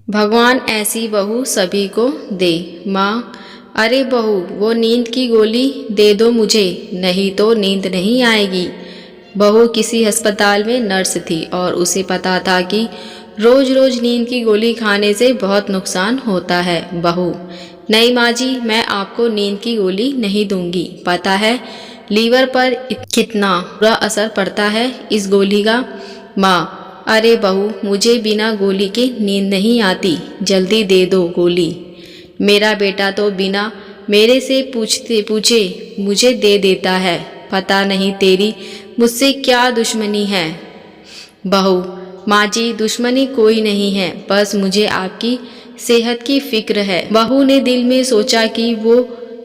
भगवान ऐसी बहू सभी को दे। माँ, अरे बहू, वो नींद की गोली दे दो मुझे, नहीं तो नींद नहीं आएगी। बहू किसी अस्पताल में नर्स थी और उसे पता था कि रोज रोज नींद की गोली खाने से बहुत नुकसान होता है। बहू, नहीं माँ जी, मैं आपको नींद की गोली नहीं दूंगी। पता है लीवर पर कितना बुरा असर पड़ता है इस गोली का। माँ, अरे बहू, मुझे बिना गोली के नींद नहीं आती, जल्दी दे दो गोली। मेरा बेटा तो बिना मेरे से पूछे मुझे दे देता है। पता नहीं तेरी मुझसे क्या दुश्मनी है। बहू, माँ जी, दुश्मनी कोई नहीं है, बस मुझे आपकी सेहत की फिक्र है। बहू ने दिल में सोचा कि वो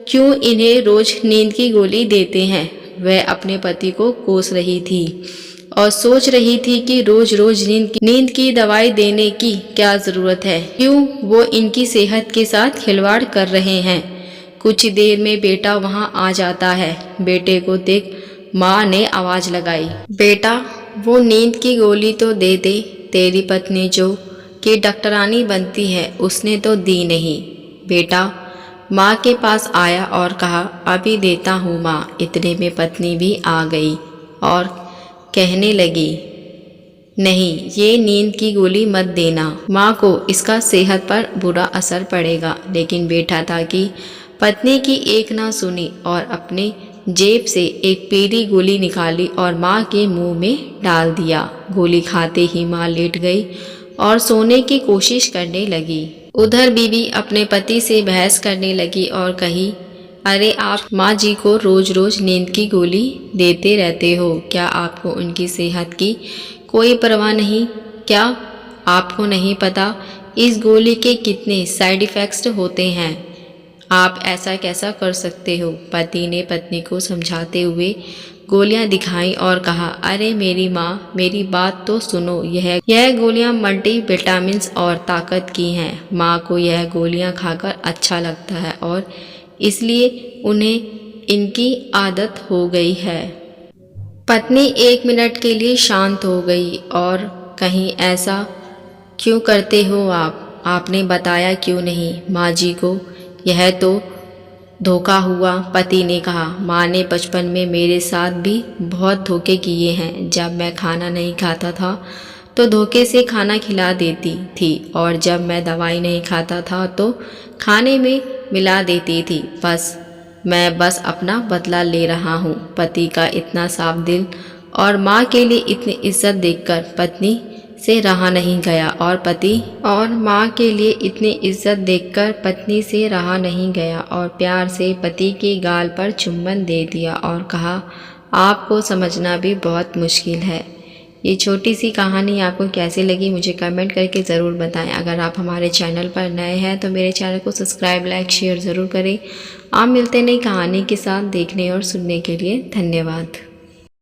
क्यों इन्हें रोज नींद की गोली देते हैं। वह अपने पति को कोस रही थी और सोच रही थी कि रोज रोज नींद की दवाई देने की क्या ज़रूरत है, क्यों वो इनकी सेहत के साथ खिलवाड़ कर रहे हैं। कुछ देर में बेटा वहाँ आ जाता है। बेटे को देख माँ ने आवाज़ लगाई, बेटा, वो नींद की गोली तो दे दे। तेरी पत्नी जो कि डॉक्टरानी बनती है, उसने तो दी नहीं। बेटा माँ के पास आया और कहा, अभी देता हूँ माँ। इतने में पत्नी भी आ गई और कहने लगी, नहीं, ये नींद की गोली मत देना, माँ को इसका सेहत पर बुरा असर पड़ेगा। लेकिन बेटा था कि पत्नी की एक ना सुनी और अपने जेब से एक पीली गोली निकाली और माँ के मुंह में डाल दिया। गोली खाते ही माँ लेट गई और सोने की कोशिश करने लगी। उधर बीवी अपने पति से बहस करने लगी और कही, अरे आप माँ जी को रोज रोज नींद की गोली देते रहते हो, क्या आपको उनकी सेहत की कोई परवाह नहीं? क्या आपको नहीं पता इस गोली के कितने साइड इफ़ेक्ट्स होते हैं? आप ऐसा कैसा कर सकते हो? पति ने पत्नी को समझाते हुए गोलियां दिखाई और कहा, अरे मेरी माँ, मेरी बात तो सुनो। यह गोलियां मल्टी विटामिन्स और ताकत की हैं। माँ को यह गोलियां खाकर अच्छा लगता है और इसलिए उन्हें इनकी आदत हो गई है। पत्नी 1 मिनट के लिए शांत हो गई और कहीं, ऐसा क्यों करते हो आप? आपने बताया क्यों नहीं माँ जी को? यह तो धोखा हुआ, पति ने कहा। माँ ने बचपन में मेरे साथ भी बहुत धोखे किए हैं। जब मैं खाना नहीं खाता था तो धोखे से खाना खिला देती थी और जब मैं दवाई नहीं खाता था तो खाने में मिला देती थी। मैं बस अपना बदला ले रहा हूँ। पति का इतना साफ दिल और माँ के लिए इतनी इज्जत देखकर पत्नी से रहा नहीं गया और माँ के लिए इतनी इज्जत देखकर पत्नी से रहा नहीं गया और प्यार से पति के गाल पर चुम्बन दे दिया और कहा, आपको समझना भी बहुत मुश्किल है। ये छोटी सी कहानी आपको कैसी लगी मुझे कमेंट करके ज़रूर बताएं। अगर आप हमारे चैनल पर नए हैं तो मेरे चैनल को सब्सक्राइब, लाइक, शेयर ज़रूर करें। आप मिलते नई कहानी के साथ। देखने और सुनने के लिए धन्यवाद।